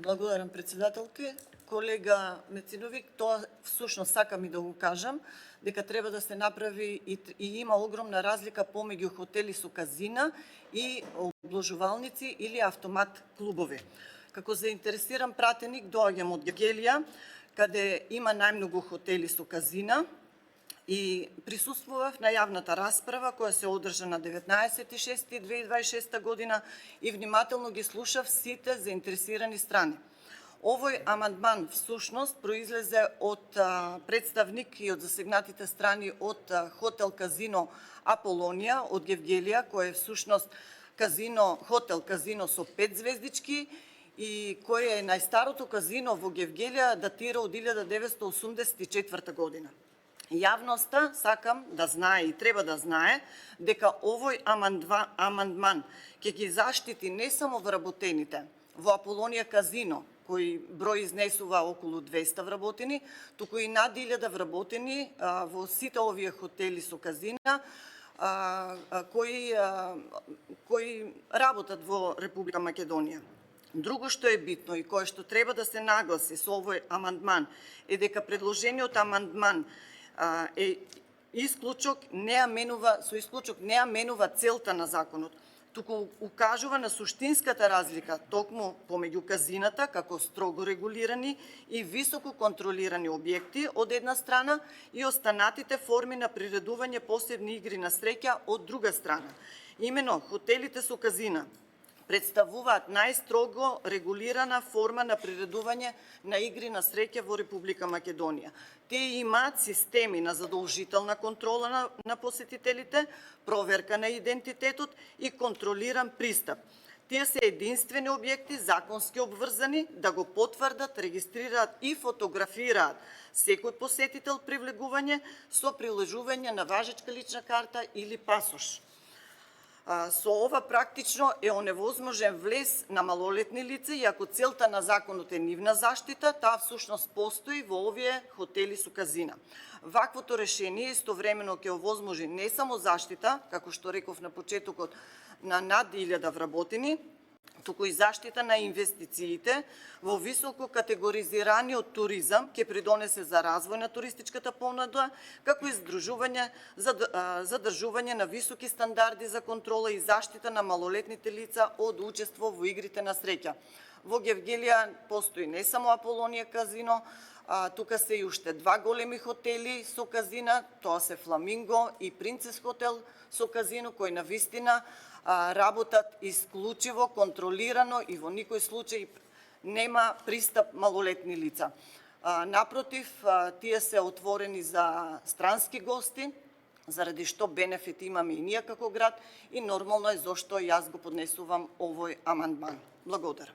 Благодарам, председателке. Колега Мециновик, тоа всушност сакам и да го кажам, дека треба да се направи и има огромна разлика помеѓу хотели со казина и обложувалници или автомат клубови. Како заинтересиран пратеник доаѓам од Гевгелија, каде има најмногу хотели со казина, и присуствував на јавната расправа која се одржа на 19.6.2026 година и внимателно ги слушав сите заинтересирани страни. Овој амандман всушност произлезе од представник и од засегнатите страни од хотел казино Аполонија од Гевгелија, кој е всушност хотел казино со 5 звездички и кој е најстарото казино во Гевгелија, датира од 1984 година. Јавноста сакам да знае и треба да знае дека овој амандман ќе ги заштити не само вработените во Аполонија казино, кој број изнесува околу 200 вработени, туку и над 1000 вработени во сите овие хотели со казина кои работат во Република Македонија. Друго што е битно и кое што треба да се нагласи со овој амандман е дека предложениот амандман со исклучок не аменува целта на законот, туку укажува на суштинската разлика токму помеѓу казината како строго регулирани и високо контролирани објекти од една страна и останатите форми на приредување посебни игри на среќа од друга страна. Имено хотелите со казина представуваат најстрого регулирана форма на приредување на игри на среќа во Република Македонија. Тие имаат системи на задолжителна контрола на посетителите, проверка на идентитетот и контролиран пристап. Тие се единствени објекти законски обврзани да го потврдат, регистрираат и фотографираат секој посетител при влегување со приложување на важечка лична карта или пасош. Со ова практично е оневозможен влез на малолетни лица и ако целта на законот е нивна заштита, таа всушност постои во овие хотели со казина. Ваквото решение истовремено ќе овозможи не само заштита, како што реков на почетокот, на над 1000 вработени, туку и заштита на инвестициите во високо категоризираниот туризам, ќе придонесе за развој на туристичката понуда, како и задржување на високи стандарди за контрола и заштита на малолетните лица од учество во игрите на среќа. Во Гевгелија постои не само Аполонија казино, тука се и уште два големи хотели со казина, тоа се Фламинго и Принцес хотел со казино, кои навистина работат исклучиво, контролирано и во никој случај нема пристап малолетни лица. Напротив, тие се отворени за странски гости, заради што бенефит имаме и ние како град и нормално е зошто јас го поднесувам овој амандман. Благодарам.